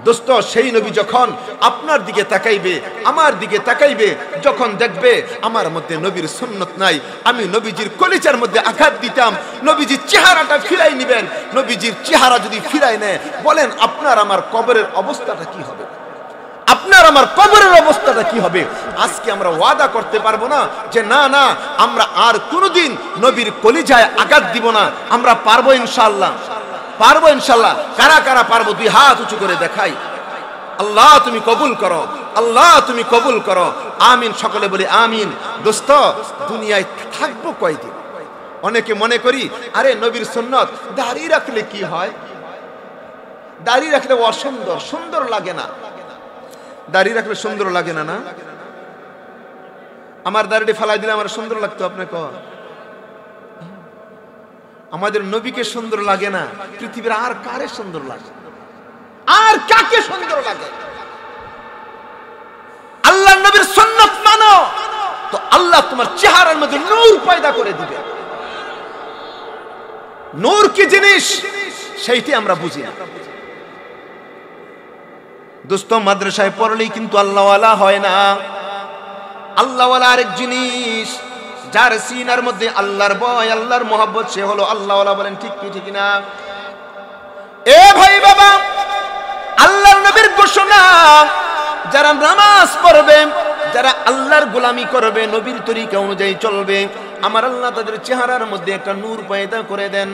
দোস্ত, সেই নবী যখন আপনার দিকে তাকাইবে, আমার দিকে তাকাইবে, যখন দেখবে আমার মধ্যে নবীর সুন্নত নাই, আমি নবীজির কলিজার মধ্যে আঘাত দিতাম, নবীজির চেহারাটা ফিরাই নিবেন। নবীজির চেহারা যদি ফিরাই নেয়, বলেন আপনার আমার কবরের অবস্থাটা কি হবে? আপনার আমার কবরের অবস্থাটা কি হবে? আজকে আমরা ওয়াদা করতে পারবো না যে না না, আমরা আর কোনোদিন নবীর কলিজায় আঘাত দিব না। আমরা পারবো ইনশাআল্লাহ? পারবো ইনশাআল্লাহ? কারা কারা পারবো? দুই হাত উঁচু করে দেখাই। আল্লাহ তুমি কবুল করো, আল্লাহ তুমি কবুল করো, আমিন। সকলে বলি আমিন। দোস্ত, দুনিয়ায় থাকবো কয়দিন? অনেকে মনে করি, আরে নবীর সুন্নত, দাড়ি রাখলে কি হয়? দাড়ি রাখলে অসুন্দর, সুন্দর লাগে না। দাড়ি রাখলে সুন্দর লাগে না? না, আমার দাড়িটি ফালাই দিলে আমার সুন্দর লাগতো? আপনাকে আমাদের নবীকে সুন্দর লাগে না, পৃথিবীর আর কারে সুন্দর লাগে? আর কাকে সুন্দর লাগে? আল্লাহর নবীর সুন্নাত মানো, তো আল্লাহ তোমার চেহারার মধ্যে নূর পয়দা করে দিবে। নূর কি জিনিস সেইটি আমরা বুঝি না। দোস্ত, মাদ্রাসায় পড়লেই কিন্তু আল্লাহওয়ালা হয় না। আল্লাহওয়ালা আরেক জিনিস, যার সিনার মধ্যে আল্লাহর ভয়, আল্লাহর মহব্বত, সে হলো আল্লাহওয়ালা। বলেন ঠিক কি ঠিক না? এ ভাই বাবা, আল্লাহর নবীর ঘোষণা, যারা নামাজ পড়বে, যারা আল্লাহর গোলামি করবে, নবীর তরিকা অনুযায়ী চলবে, আমার আল্লাহ তাদের চেহারার মধ্যে একটা নূর পয়দা করে দেন।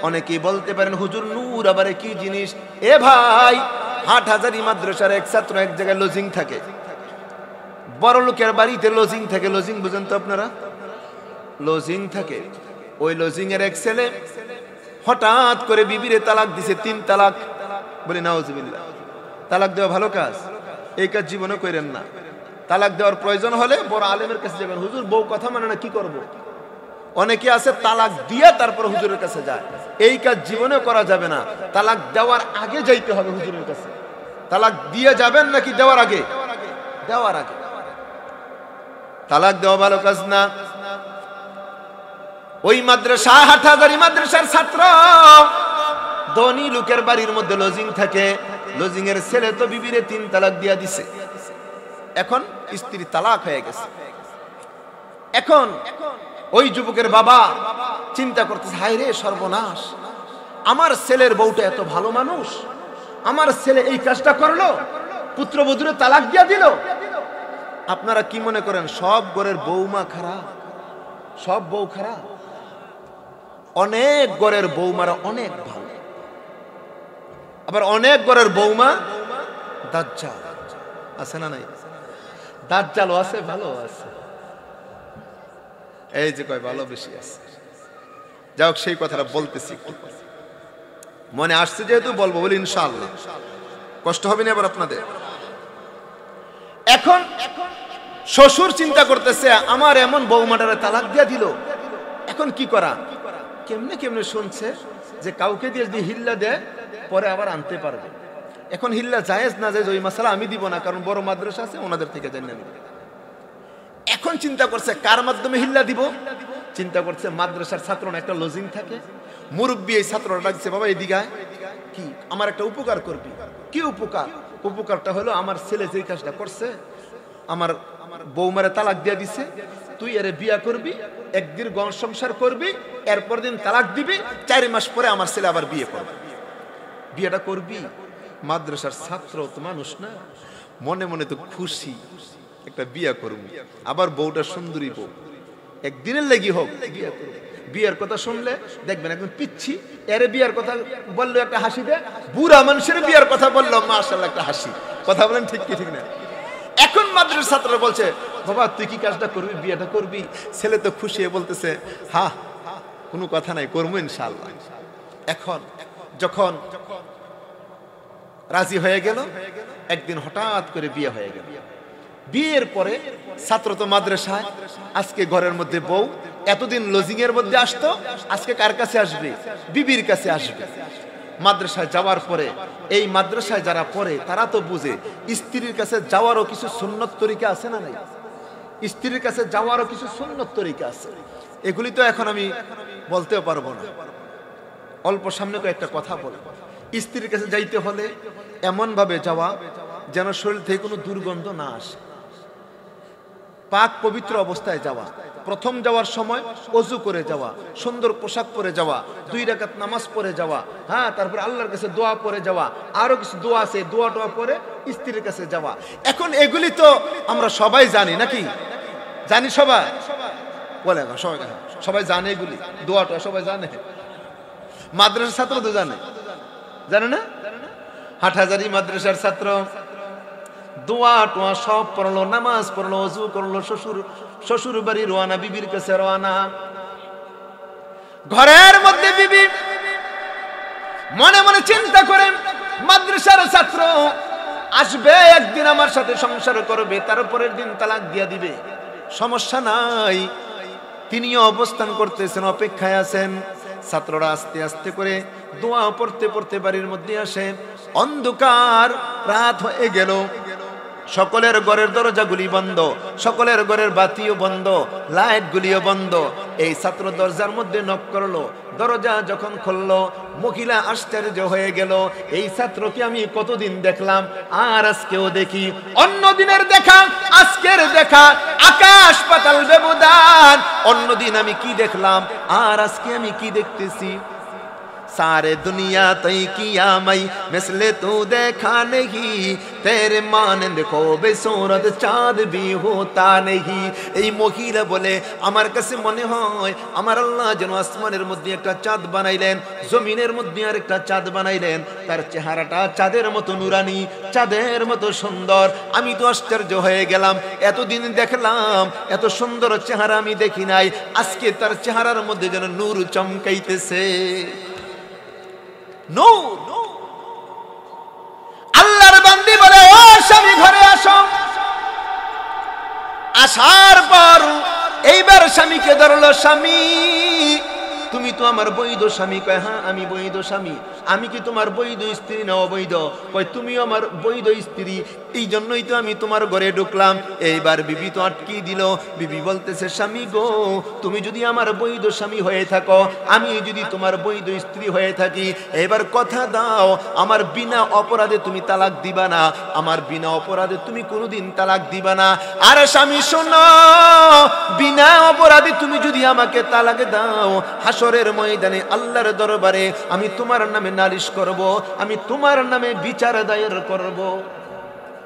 অনেকেই বলতে পারেন, হুজুর নূর আবার কি জিনিস? এ ভাই, হাটহাজারী মাদ্রাসার এক ছাত্র এক জায়গায় লজিং থাকে, বড় লোকের বাড়িতে লজিং থাকে। লজিং বুঝেন তো আপনারা? লজিং থাকে। ওই লজিং এর এক ছেলে হঠাৎ করে বিবিরে তালাক দিছে, 3 তালাক। বলি নাউজুবিল্লাহ। তালাক দেওয়া ভালো কাজ, এই কাজ জীবনে করেন না। তালাক দেওয়ার প্রয়োজন হলে বড় আলেমের কাছে যাবেন। হুজুর বউ কথা মানে না, কি করব? অনেকে আছে তালাক দিয়ে তারপর হুজুরের কাছে যায়, এই কাজ জীবনে করা যাবে না। তালাক দেওয়ার আগে যাইতে হবে হুজুরের কাছে। তালাক দিয়ে যাবেন নাকি দেওয়ার আগে? দেওয়ার আগে। তালাক দেওয়া ভালো কাজ না। ওই মাদ্রাসা, হাটহাজারী মাদ্রাসার ছাত্র, ধনী লোকের বাড়ির মধ্যে লজিং থাকে। লজিং এর ছেলে তো বিবিরে 3 তালাক দিয়া দিছে। এখন স্ত্রী তালাক হয়ে গেছে। এখন ওই যুবকের বাবা চিন্তা করতেছে, হায় রে সর্বনাশ, আমার ছেলের বউটা এত ভালো মানুষ, আমার ছেলে এই কাজটা করলো, পুত্রবধূরে তালাক দিয়া দিল। আপনারা কি মনে করেন সব ঘরের বৌমা খারাপ? সব বউ খারাপ? অনেক ঘরের বৌমারা অনেক ভালো, আবার অনেক ঘরের বৌমা দাজ্জাল। আছে না নাই? দাজ্জালও আছে, ভালো আছে। এই যে কয় ভালো বেশি আছে। যাও, সেই কথাটা বলতেছি, মনে আসছে যেহেতু বলবো, বলি ইনশাআল্লাহ। কষ্ট হবে না এবার আপনাদের? এখন শ্বশুর চিন্তা করতেছে, আমার এমন বৌমাটারে তালাক দিয়া দিল, এখন কি করা? কেমনে কেমনে শুনছে যে কাউকে দিয়ে যদি হিল্লা দেয় পরে আবার আনতে পারবে। এখন হিল্লা জায়েজ না জায়েজ ওই মাসালা আমি দিব না, কারণ বড় মাদ্রাসা আছে, ওনাদের থেকে জানি আমি। এখন চিন্তা করছে কার মাধ্যমে হিল্লা দিব। চিন্তা করছে মাদ্রাসার ছাত্র না, একটা লজিং থাকে, মুরব্বী এই ছাত্রটা ডাকছে, বাবা এদিকে আয়, কি আমার একটা উপকার করবি? কি উপকার? উপকারটা হলো, আমার ছেলে যেই কাজটা করছে, আমার বৌমারে তালাক দিয়ে দিছে, তুই এর বিয়া করবি, একদিন গণ সংসার করবি, এরপর দিন তালাক দিবি, 4 মাস পরে আমার ছেলে আবার বিয়ে করবে। বিয়েটা করবি। মাদ্রাসার ছাত্র তো মানুষ না, মনে মনে তো খুশি, একটা বিয়া করবি, আবার বউটা সুন্দরী বউ, একদিনের লাগি হোক বিয়া করবি। বিয়ের কথা শুনলে দেখবেন একদম পিচ্ছি, এর বিয়ার কথা বললো একটা হাসি দেয়, বুড়া মানুষের বিয়ার কথা বললো মাশাআল্লাহ একটা হাসি। কথা বলেন ঠিক কি ঠিক না? এখন মাদ্রাসার ছাত্ররা বলছে, বাবা তুই কি কাজটা করবি, বিয়েটা করবি? ছেলে তো খুশি হয়ে বলতেছে, হ্যাঁ কোনো কথা নাই, করবো ইনশাআল্লাহ। এখন যখন রাজি হয়ে গেল, একদিন হঠাৎ করে বিয়ে হয়ে গেল। বিয়ের পরে ছাত্র তো মাদ্রাসায়, আজকে ঘরের মধ্যে বউ, এতদিন লজিং এর মধ্যে আসতো, আজকে কার কাছে আসবে? বিবির কাছে আসবে। মাদ্রাসায় যাওয়ার পরে, এই মাদ্রাসায় যারা পড়ে তারা তো বুঝে স্ত্রীর কাছে যাওয়ারও কিছু সুন্নত তরিকা আছে না নাই? স্ত্রীর কাছে যাওয়ারও কিছু সুন্নত তরিকা আছে। এগুলি তো এখন আমি বলতেও পারবো না, অল্প সামনে কয়েকটা কথা বল। স্ত্রীর কাছে যাইতে হলে এমন ভাবে যাওয়া যেন শরীর থেকে কোনো দুর্গন্ধ না আসে, পাক পবিত্র অবস্থায় যাওয়া। প্রথম যাওয়ার সময় ওযু করে যাওয়া, সুন্দর পোশাক পরে যাওয়া, 2 রাকাত নামাজ পড়ে যাওয়া, হ্যাঁ, তারপর আল্লাহর কাছে দোয়া পড়ে যাওয়া, আরো কিছু দোয়া আছে, দোয়া টোয়া পরে স্ত্রীর কাছে যাওয়া। এখন এগুলি তো আমরা সবাই জানি নাকি? জানি সবাই? বলে না সবাই, সবাই জানে এগুলি, দোয়া টোয়া সবাই জানে। মাদ্রাসার ছাত্র তো জানে, জানে না? হাটহাজারী মাদ্রাসার ছাত্র দোয়া টোয়া সব পড়লো, নামাজ পড়লো, ওযু করলো, শ্বশুর বাড়ি রওনা, বিবির কাছে রওনা। ঘরের মধ্যে বিবি মনে মনে চিন্তা করেন, মাদ্রাসার ছাত্র আসবে, একদিন আমার সাথে সংসার করবে, তারপরের দিন তালাক দিয়া দিবে, সমস্যা নাই। তিনিও অবস্থান করতেছেন, অপেক্ষায় আছেন। ছাত্ররা আস্তে আস্তে করে দোয়া পড়তে পড়তে বাড়ির মধ্যে আসে। অন্ধকার রাত হয়ে গেল, সকলের ঘরের দরজাগুলি বন্ধ, সকলের ঘরের বাতিও বন্ধ, লাইটগুলিও বন্ধ। এই ছাত্র দরজার মধ্যে নক করলো, দরজা যখন খুললো মহিলা আশ্চর্য হয়ে গেল, এই ছাত্রকে আমি কতদিন দেখলাম আর আজকেও দেখি, অন্য দিনের দেখা আজকের দেখা আকাশ পাতাল ব্যবধান। অন্যদিন আমি কি দেখলাম আর আজকে আমি কি দেখতেছি। सारे दुनिया तई किया मई मिसले तू देखा नहीं, तेरे मानंद खूबे सूरत चाँद भी होता नहीं। এই মহিলা বলে আমার কাছে মনে হয় আমার আল্লাহ যেন আসমানের মধ্যে একটা চাঁদ বানাইলেন, জমিনের মধ্যে আর একটা চাঁদ বানাইলেন, তার চেহারাটা চাঁদের মতো নুরানি, চাঁদের মতো সুন্দর। আমি তো আশ্চর্য হয়ে গেলাম, এতদিন দেখলাম এত সুন্দর চেহারা আমি দেখি নাই, আজকে তার চেহারার মধ্যে যেন নূর চমকাইতেছে। আল্লাহর বান্দি বলে, ও স্বামী ঘরে আসো। আসার পর এইবার স্বামীকে ধরলো, স্বামী তুমি তো আমার বৈধ স্বামী। কয় হ্যাঁ আমি বৈধ স্বামী। আমি কি তোমার বৈধ স্ত্রী না অবৈধ? কয় তুমি আমার বৈধ স্ত্রী, এই জন্যই তো আমি তোমার ঘরে ঢুকলাম। এইবার বিবি তো আটকি দিল। বিবি বলতেছে, স্বামী গো তুমি যদি আমার বৈধ স্বামী হয়ে থাকো, আমি যদি তোমার বৈধ স্ত্রী হয়ে থাকি, এবার কথা দাও আমার বিনা অপরাধে তুমি তালাক দিবা না, আমার বিনা অপরাধে তুমি কোনোদিন তালাক দিবা না। আর স্বামী শোনো, বিনা অপরাধে তুমি যদি আমাকে তালাক দাও, হাসরের ময়দানে আল্লাহর দরবারে আমি তোমার নামে নালিশ করব, আমি তোমার নামে বিচার দায়ের করব,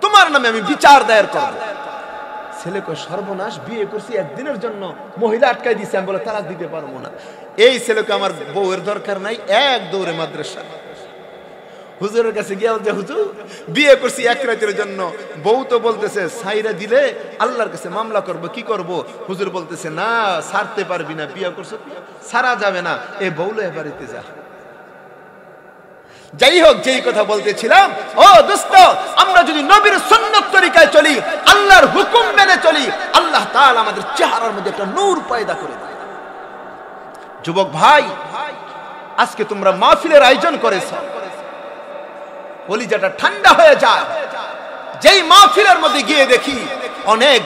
তোমার নামে আমি বিচার দায়ের করব। ছেলেকে সর্বনাশ, বিয়ে করছি একদিনের জন্য, মহিলা আটকাই দিছে, আমি বলে তালাক দিতে পারবো না। এই ছেলেকে আমার বউয়ের দরকার নাই, এক দৌড়ে মাদ্রাসা। হুজুরের কাছে গিয়ে বলছে, হুজুর বিয়ে করছি এক রাতের জন্য, বউ তো বলতেছে সাইরা দিলে আল্লাহর কাছে মামলা করব, কি করব? হুজুর বলতেছে না ছাড়তে পারবি না, বিয়ে করছো সারা যাবে না, এ বউলো এবারেতে যা। যাই হোক, যেই কথা বলতেছিলাম, ও দোস্ত আমরা যদি নবীর সুন্নাত তরিকায় চলি, আল্লাহর হুকুম মেনে চলি, আল্লাহ তাআলা আমাদের চেহারার মধ্যে একটা নূর পয়দা করে দেয়। যুবক ভাই, আজকে তোমরা মাহফিলের আয়োজন করেছো, কলিজাটা ঠান্ডা হয়ে যায় যেই মাহফিলের মধ্যে গিয়ে দেখি অনেক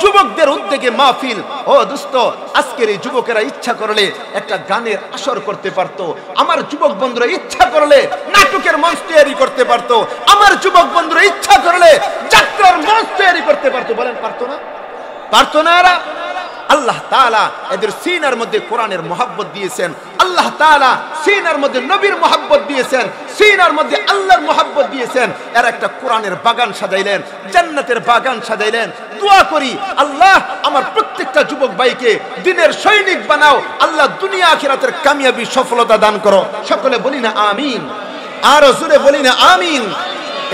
যুবকদের উদ্যোগে মাহফিল। ও দোস্ত, আজকের এই যুবকেরা ইচ্ছা করলে একটা গানের আসর করতে পারতো, আমার যুবক বন্ধুরা ইচ্ছা করলে নাটকের মঞ্চ তৈরি করতে পারতো, আমার যুবক বন্ধুরা ইচ্ছা করলে যাত্রার মঞ্চ তৈরি করতে পারতো। বলেন পারতো না? পারতো না এরা? আল্লাহ তাআলা এদের সিনার মধ্যে কোরআনের মহব্বত দিয়েছেন, আল্লাহ তাআলা সিনার মধ্যে নবীর মহব্বত দিয়েছেন, সিনার মধ্যে আল্লাহর মহব্বত দিয়েছেন। এরা একটা কোরআনের বাগান সাজাইলেন, জান্নাতের বাগান সাজাইলেন। দোয়া করি আল্লাহ আমার প্রত্যেকটা যুবক ভাইকে দিনের সৈনিক বানাও, আল্লাহ দুনিয়া আখিরাতের কামিয়াবি সফলতা দান করো। সকলে বলি না আমিন? আর জোরে বলি না আমিন?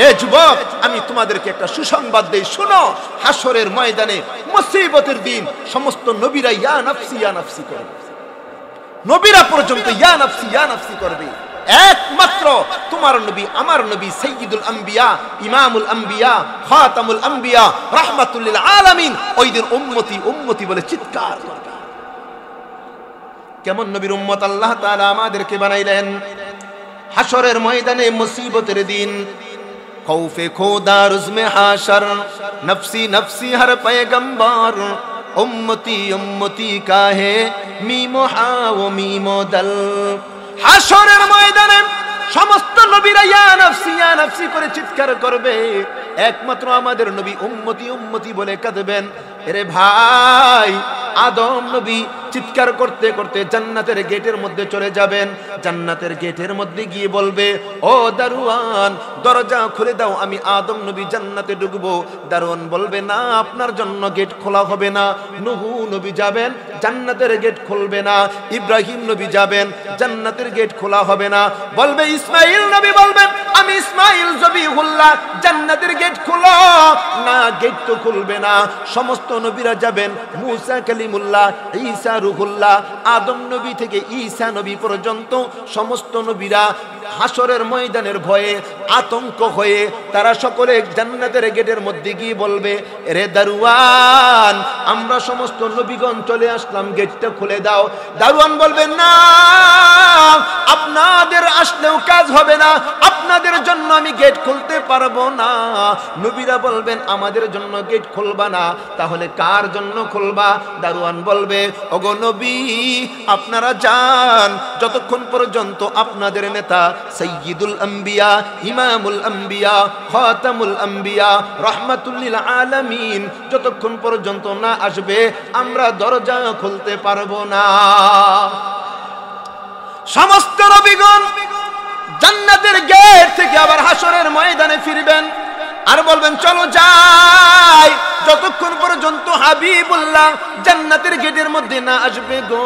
এ যুবক, আমি তোমাদেরকে একটা সুসংবাদ দেই, শুনো। হাসরের ময়দানে মুসিবতের দিন সমস্ত নবীরা ইয়া নাফসি ইয়া নাফসি করবে, নবীরা পর্যন্ত ইয়া নাফসি ইয়া নাফসি করবে। একমাত্র তোমার নবী, আমার নবী সাইয়্যিদুল আম্বিয়া, ইমামুল আম্বিয়া, খাতামুল আম্বিয়া, রাহমাতুল লিল আলামিন, ওই দিন উম্মতি উম্মতি বলে চিৎকার করবে। কেমন নবীর উম্মত আল্লাহ তাআলা আমাদেরকে বানাইলেন। হাসরের ময়দানে মুসিবতের দিন, खौफे खुदा रुज़्मे हाशर, नफ्सी नफ्सी हर पैगंबर, उम्मती उम्मती का है मीमो हा व मीमो दल। হাসরের ময়দানে সমস্ত নবীরা ইয়া নাফসি করে চিৎকার করবে, একমাত্র আমাদের নবী উম্মতি উম্মতি বলে কাঁদবেন। এরে ভাই, আদম নবী চিৎকার করতে করতে জান্নাতের গেটের মধ্যে চলে যাবেন। জান্নাতের গেটের মধ্যে গিয়ে বলবে, ও দারোয়ান দরজা খুলে দাও, আমি আদম নবী জান্নাতে ঢুকবো। দারোয়ান বলবে, না আপনার জন্য গেট খোলা হবে না। নূহ নবী যাবেন, জান্নাতের গেট খুলবে না। ইব্রাহিম নবী যাবেন, জান্নাতের গেট খোলা হবে না। বলবে ইসমাইল নবী বলবেন, আমি ইসমাইল জবিহুল্লাহ, জান্নাতের গেট খোলো না, গেট তো খুলবে না। সমস্ত নবীরা যাবেন, মুসা কালিমুল্লাহ, ঈসা রুহুল্লাহ, আদম নবী থেকে ঈসা নবী পর্যন্ত সমস্ত নবীরা হাসরের ময়দানের ভয়ে আতঙ্ক হয়ে তারা সকলে জান্নাতের গেটের মধ্যে গিয়ে বলবে, রে দারোয়ান, আমরা সমস্ত নবীগণ চলে আসলাম, গেটটা খুলে দাও। দারোয়ান বলবে, না, আপনাদের আসলেও কাজ হবে না, আপনাদের জন্য আমি গেট খুলতে পারবো না। নবীরা বলবেন, আমাদের জন্য গেট খুলবা না, তাহলে কার জন্য খুলবা? দারোয়ান বলবে, ওগো নবী, আপনারা যান, যতক্ষণ পর্যন্ত আপনাদের নেতা সাইয়্যিদুল আম্বিয়া, ইমামুল আম্বিয়া, খাতামুল আম্বিয়া, রাহমাতুল লিল আলামিন যতক্ষণ পর্যন্ত না আসবে, আমরা দরজা খুলতে পারবো না। সমস্ত নবীগণ জান্নাতের গেট থেকে আবার হাসরের ময়দানে ফিরবেন আর বলবেন, চলো যাই, যতক্ষণ পর্যন্ত হাবিবুল্লাহ জান্নাতের গেটের মধ্যে না আসবে গো,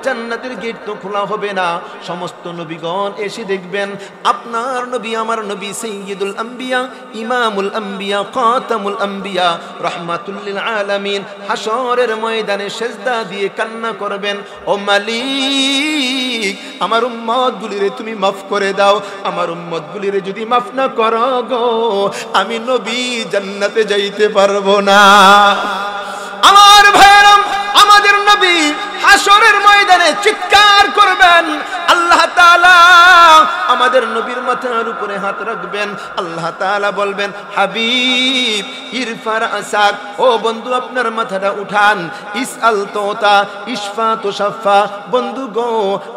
জান্নাতের গেট তো খোলা হবে না। সমস্ত নবীগণ এসে দেখবেন আপনার নবী, আমার নবী সাইয়্যিদুল আম্বিয়া, ইমামুল আম্বিয়া, খাতামুল আম্বিয়া, রাহমাতুল লিল আলামিন হাসরের ময়দানে সিজদা দিয়ে কান্না করবেন, ও মালিক, আমার উম্মতগুলিরে তুমি মাফ করে দাও, আমার উম্মতগুলিরে যদি মাফ না করো গো, আমি নবী জান্নাতে যাইতে পারবো না। আমার ভাইরা, আমাদের নবী হাসরের ময়দানে চিৎকার করবেন, আল্লাহ তাআলা আমাদের নবীর মাথার উপরে হাত রাখবেন, আল্লাহ তাআলা বলবেন, হাবিব ইরফা রাসাক, ও বন্ধু আপনার মাথাটা উঠান, ইসআল তোতা ইশফা তুশাফা, বন্ধু গো,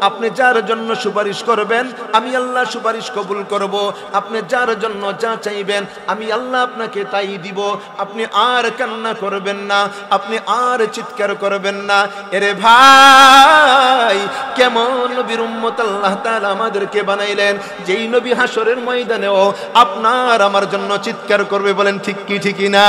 আপনি যার জন্য সুপারিশ করবেন আমি আল্লাহ সুপারিশ কবুল করব, আপনি যার জন্য যা চাইবেন আমি আল্লাহ আপনাকে তাই দিব, আপনি আর কান্না করবেন না, আপনি আর চিৎকার করবেন না। এরে ভাই, কেমন নবীর উম্মত আল্লাহ তাআলা আমাদেরকে বানাইলেন, যেই নবী হাসরের ময়দানেও আপনার আমার জন্য চিৎকার করবে। বলেন ঠিক কি ঠিক না?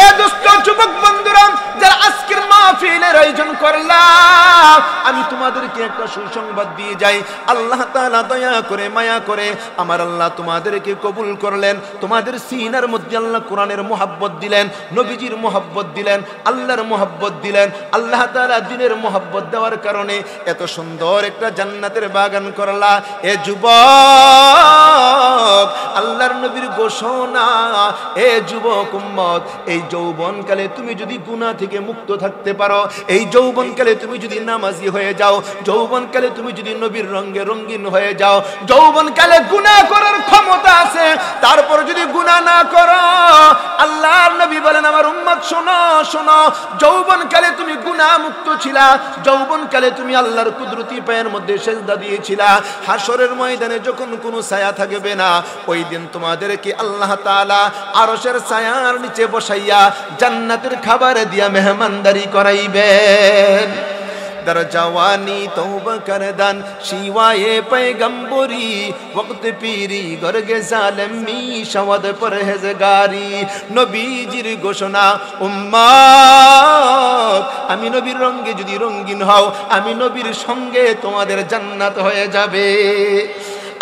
এ দুষ্ট যুবক বন্ধুরা, যারা আজকের মাহফিলের আয়োজন করলাম, আমি তোমাদেরকে একটা সুসংবাদ দিয়ে যাই, আল্লাহ তাআলা দয়া করে মায়া করে আমার আল্লাহ তোমাদেরকে কবুল করলেন, তোমাদের সিনার মধ্যে আল্লাহ কোরআনের মুহাব্বত দিলেন, নবীজির মুহাব্বত দিলেন, আল্লাহর মুহাব্বত দিলেন। আল্লাহ তাআলা দিনের মুহাব্বত দেওয়ার কারণে এত সুন্দর একটা জান্নাতের বাগান করলা। এ যুবক, আল্লাহর নবীর ঘোষণা, এ যুবক উম্মত, এই যৌবনকালে তুমি যদি গুনাহ থেকে মুক্ত থাকতে পারো, এই যৌবনকালে তুমি যদি নামাজি হয়ে যাও, যৌবনকালে তুমি যদি নবীর রঙে রঙিন হয়ে যাও, যৌবনকালে গুনাহ করার ক্ষমতা আছে, তারপর যদি গুনাহ না করো, আল্লাহর নবী বলেন, আমার উম্মত শোনো শোনো, যৌবনকালে তুমি গুনাহ মুক্ত ছিলা, যৌবনকালে তুমি আল্লাহর কুদরতি পায়ের মধ্যে সিজদা দিয়েছিলা, হাসরের ময়দানে যখন কোনো ছায়া থাকবে না, ওই দিন তোমাদেরকে আল্লাহ তাআলা আরশের ছায়ার নিচে বসাইয়া জান্নাতের খাবার দিয়া মেহমানদারি করাইবেন। در جوانی توبہ کردن شیوائے پیغمبری وقت پیری گرگ ظالم می شود پرہیزگاری নবীজির ঘোষণা, উম্মত আমি নবীর রঙে যদি রঙিন হও, আমি নবীর সঙ্গে তোমাদের জান্নাত হয়ে যাবে।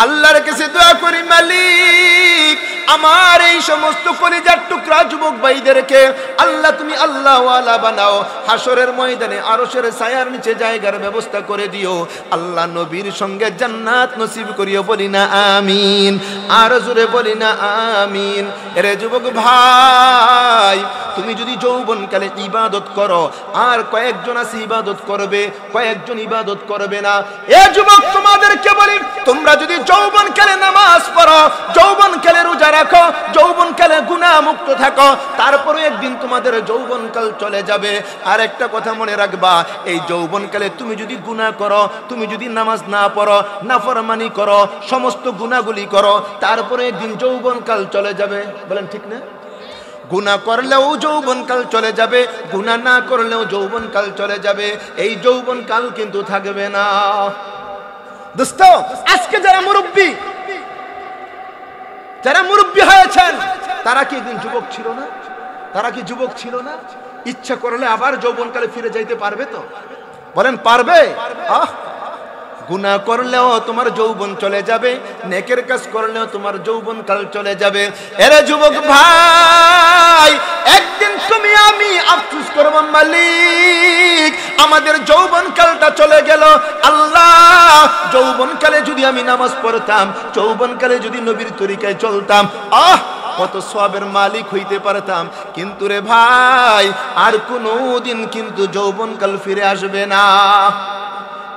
আল্লাহর কাছে দোয়া করি, মালিক আমার এই সমস্ত কলিজার টুকরা যুবক ভাইদেরকে আল্লাহ তুমি আল্লাহ ওয়ালা বানাও, হাসরের ময়দানে আরশের ছায়ার নিচে জায়গার ব্যবস্থা করে দিও, আল্লাহ নবীর সঙ্গে জান্নাত নসিব করিও। বলি না আমিন, আর জোরে বলি না আমিন। এরে যুবক ভাই, তুমি যদি যৌবনকালে ইবাদত করো, আর কয়েকজন আছে ইবাদত করবে, কয়েকজন ইবাদত করবে না। এ যুবক তোমাদেরকে বলি, তোমরা যদি যৌবনকালে নামাজ পড়ো, যৌবনকালে রোজা রাখো, যৌবনকালে গুনাহ মুক্ত থাকো, তারপরে একদিন তোমাদের যৌবনকাল চলে যাবে। আর একটা কথা মনে রাখবা, এই যৌবনকালে তুমি যদি গুনাহ করো, তুমি যদি নামাজ না পড়ো, নাফরমানি করো, সমস্ত গুনাহগুলি করো, তারপরে একদিন যৌবনকাল চলে যাবে। বলেন ঠিক না? গুনাহ করলেও যৌবনকাল চলে যাবে, গুনাহ না করলেও যৌবনকাল চলে যাবে, এই যৌবনকাল কিন্তু থাকবে না। দোস্ত, আজকে যারা মুরব্বী হয়েছেন, তারা কি একদিন যুবক ছিল না? তারা কি যুবক ছিল না? ইচ্ছা করলে আবার যৌবনকালে ফিরে যাইতে পারবে তো? বলেন পারবে? গুনাহ করলেও তোমার যৌবন চলে যাবে, নেকের কাজ করলেও তোমার যৌবনকাল চলে যাবে। এরে যুবক ভাই, একদিন তুমি আমি আফসোস করব, মালিক আমাদের যৌবনকালটা চলে গেল। আল্লাহ, যৌবনকালে যদি আমি নামাজ পড়তাম, যৌবনকালে যদি নবীর তরিকায় চলতাম, কত সওয়াবের মালিক হইতে পারতাম। কিন্তু রে ভাই, আর কোনোদিন কিন্তু যৌবনকাল ফিরে আসবে না।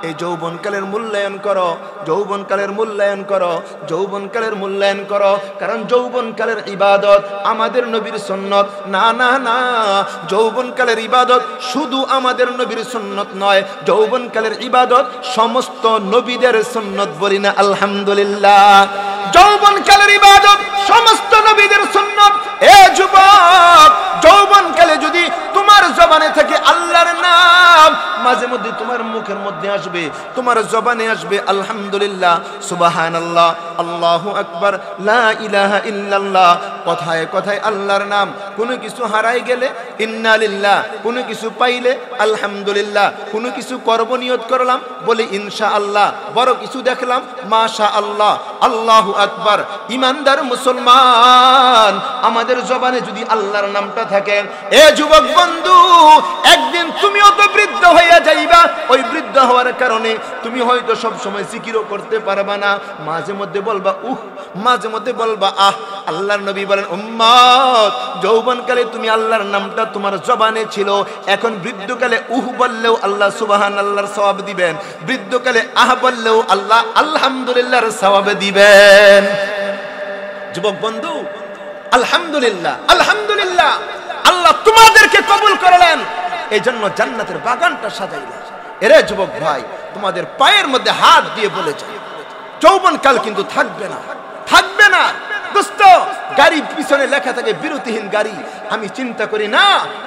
এই যৌবনকালের মূল্যায়ন করো, যৌবনকালের মূল্যায়ন করো, যৌবনকালের মূল্যায়ন করো। কারণ যৌবনকালের ইবাদত আমাদের নবীর সুন্নত। না না না, যৌবনকালের ইবাদত শুধু আমাদের নবীর সুন্নত নয়, যৌবনকালের ইবাদত সমস্ত নবীদের সুন্নত। বলি না আলহামদুলিল্লাহ। যৌবনকালের ইবাদত সমস্ত নবীদের সুন্নত। এ যুবক, যৌবনকালে যদি তোমার জবানে থেকে আল্লাহর নাম মাঝে মধ্যে তোমার মুখের মধ্যে আসবে, তোমার জবানে আসবে আলহামদুলিল্লাহ, সুবহানাল্লাহ, আল্লাহু আকবার, লা ইলাহা ইল্লাল্লাহ, কথায় কথায় আল্লাহর নাম। কোনো কিছু হারাই গেলে ইন্না লিল্লাহ, কোনো কিছু পাইলে আলহামদুলিল্লাহ, কোনো কিছু করব নিয়ত করলাম বলে ইনশাআল্লাহ, বড় কিছু দেখলাম মাশাআল্লাহ, আল্লাহু আকবার। ইমানদার মুসলমান, আমাদের জবানে যদি আল্লাহর নামটা থাকে, এ যুবক বন্ধু, একদিন তুমিও তো বৃদ্ধ হইয়া যাইবা। ওই বৃদ্ধ হওয়ার কারণে তুমি হয়তো সব সময় জিকিরও করতে পারবা না। মাঝে মধ্যে বলবা উহ, মাঝে মধ্যে বলবা আহ। আল্লাহর নবী বলেন, উম্মত, যৌবনকালে তুমি আল্লাহর নামটা তোমার জবানে ছিল, এখন বৃদ্ধকালে উহ বললেও আল্লাহ সুবহানাল্লাহর সওয়াব দিবেন, বৃদ্ধকালে আহ বললেও আল্লাহ আলহামদুলিল্লাহর সওয়াব দিবেন। যুবক বন্ধু, আলহামদুলিল্লাহ, আলহামদুলিল্লাহ, আল্লাহ তোমাদেরকে কবুল করলেন, এই জন্য জান্নাতের বাগানটা সাজাইলেন। এরে যুবক ভাই, তোমাদের পায়ের মধ্যে হাত দিয়ে বলে যায়, যৌবনকাল কিন্তু থাকবে না, থাকবে না। দোস্ত, গাড়ি পিছনে লেখা থাকে বিরতিহীন গাড়ি। আমি চিন্তা করি না,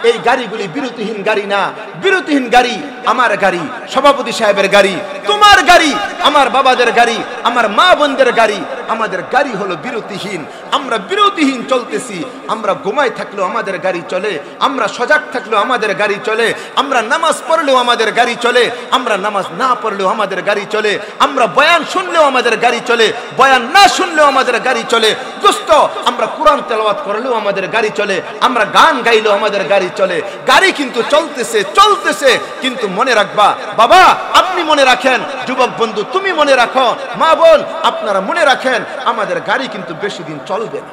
এই গাড়িগুলি বিরতিহীন গাড়ি না। বিরতিহীন গাড়ি আমার গাড়ি, সভাপতি সাহেবের গাড়ি, তোমার গাড়ি, আমার বাবাদের গাড়ি, আমার মা বোনদের গাড়ি। আমাদের গাড়ি হলো বিরতিহীন। আমরা বিরতিহীন চলতেছি। আমরা ঘুমায় থাকলেও আমাদের গাড়ি চলে, আমরা সজাগ থাকলেও আমাদের গাড়ি চলে, আমরা নামাজ পড়লেও আমাদের গাড়ি চলে, আমরা নামাজ না পড়লেও আমাদের গাড়ি চলে, আমরা বয়ান শুনলেও আমাদের গাড়ি চলে, বয়ান না শুনলেও আমাদের গাড়ি চলে। দোস্ত, আমরা কোরআন তেলাওয়াত করলেও আমাদের গাড়ি চলে, আমরা গান গাইলেও আমাদের গাড়ি চলে। গাড়ি কিন্তু চলতেছে, চলতেছে। কিন্তু মনে রাখবা বাবা, আপনি মনে রাখেন, যুবক বন্ধু তুমি মনে রাখো, মা বোন আপনারা মনে রাখেন, আমাদের গাড়ি কিন্তু বেশি দিন চলবে না,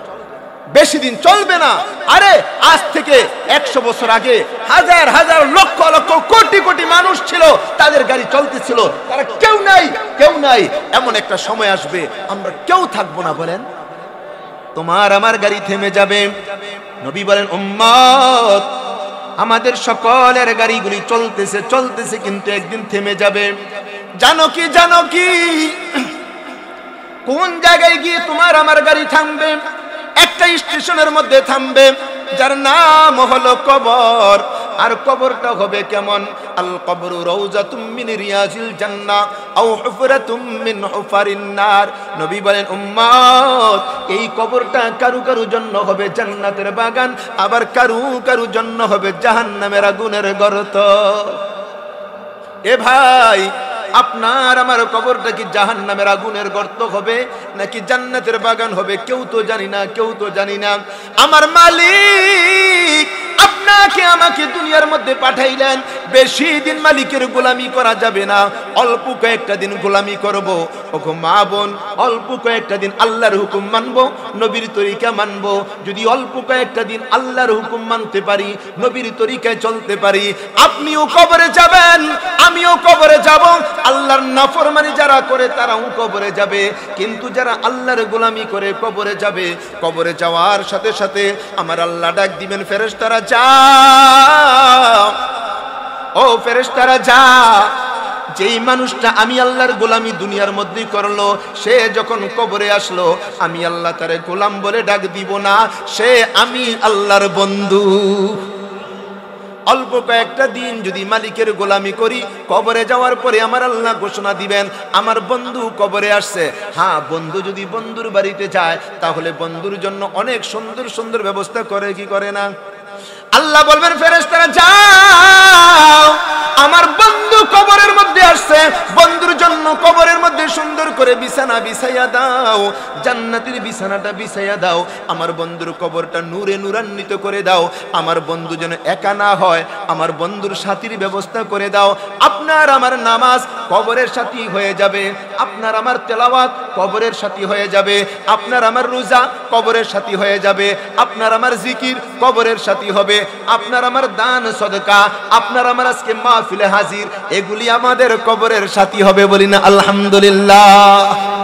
বেশি দিন চলবে না। আরে আজ থেকে 100 বছর আগে হাজার হাজার লক্ষ লক্ষ কোটি কোটি মানুষ ছিল, তাদের গাড়ি চলতেছিল, তারা কেউ নাই, কেউ নাই। এমন একটা সময় আসবে আমরা কেউ থাকবো না। বলেন, তোমার আমার গাড়ি থেমে যাবে। নবী বলেন, উম্মত, আমাদের সকলের গাড়িগুলি চলতেছে চলতেছে, কিন্তু একদিন থেমে যাবে। জানো কি, জানো কি কোন জায়গায় গিয়ে তোমার আমার গাড়ি থামবে? একটা স্টেশনের মধ্যে থামবে, যার নাম হলো কবর। আর কবরটা হবে কেমন? আল কবরু রাউযাতুম মিন রিয়াজিল জান্নাহ আও হুফরাতুম মিন হুফারিন নার। নবী বলেন, উম্মত, এই কবরটা কারু কারু জন্য হবে জান্নাতের বাগান, আবার কারু কারু জন্য হবে জাহান্নামের আগুনের গর্ত। এ ভাই, আপনার আমার কবরটা কি জাহান্নামের আগুনের গর্ত হবে নাকি জান্নাতের বাগান হবে? কেউ তো জানি না, কেউ তো জানি না। আমার মালিক আপনাকে আমাকে দুনিয়ার মধ্যে পাঠাইলেন, বেশি দিন মালিকের গোলামি করা যাবে না, অল্প কয়েকটা দিন গোলামি করব। ওগো মা বোন, অল্প কয়েকটা দিন আল্লাহর হুকুম মানবো, নবীর তরিকা মানবো। যদি অল্প কয়েকটা দিন আল্লাহর হুকুম মানতে পারি, নবীর তরিকায় চলতে পারি, আপনিও কবরে যাবেন, আমিও কবরে যাব। আল্লাহর নাফরমানি যারা করে তারাও কবরে যাবে, কিন্তু যারা আল্লাহর গোলামি করে কবরে যাবে, কবরে যাওয়ার সাথে সাথে আমার আল্লাহ ডাক দিবেন, ফেরেশতারা যাও, ও ফেরেশতারা যাও। যেই মানুষটা আমি আল্লাহর গোলামি দুনিয়ার মধ্যে করলো, সে যখন কবরে আসলো, আমি আল্লাহ তারে গোলাম বলে ডাক দিব না, সে আমি আল্লাহর বন্ধু। অল্প কয়েকটা দিন যদি মালিকের গোলামি করি, কবরে যাওয়ার পরে আমার আল্লাহ ঘোষণা দিবেন, আমার বন্ধু কবরে আসছে। হ্যাঁ, বন্ধু যদি বন্ধুর বাড়িতে যায়, তাহলে বন্ধুর জন্য অনেক সুন্দর সুন্দর ব্যবস্থা করে, কি করে না? আল্লাহ বলবেন, ফেরেশতারা যাও, আমার বন্ধু কবরের মধ্যে আসছে, বন্ধুর জন্য কবরের মধ্যে সুন্দর করে বিছানা বিছাইয়া দাও, জান্নাতের বিছানাটা বিছাইয়া দাও, আমার বন্ধুর কবরটা নূরে নূরান্বিত করে দাও, আমার বন্ধু যেন একা না হয়, আমার বন্ধুর সাথীর ব্যবস্থা করে দাও। আপনার আমার নামাজ কবরের সাথী হয়ে যাবে, আপনার আমার তেলাওয়াত কবরের সাথী হয়ে যাবে, আপনার আমার রোজা কবরের সাথী হয়ে যাবে, আপনার আমার জিকির কবরের সাথী হবে, আপনার আমার দান সদকা, আপনার আমার আজকে মাহফিলে হাজির, এগুলি আমাদের কবরের সাথী হবে। বলি না আলহামদুলিল্লাহ।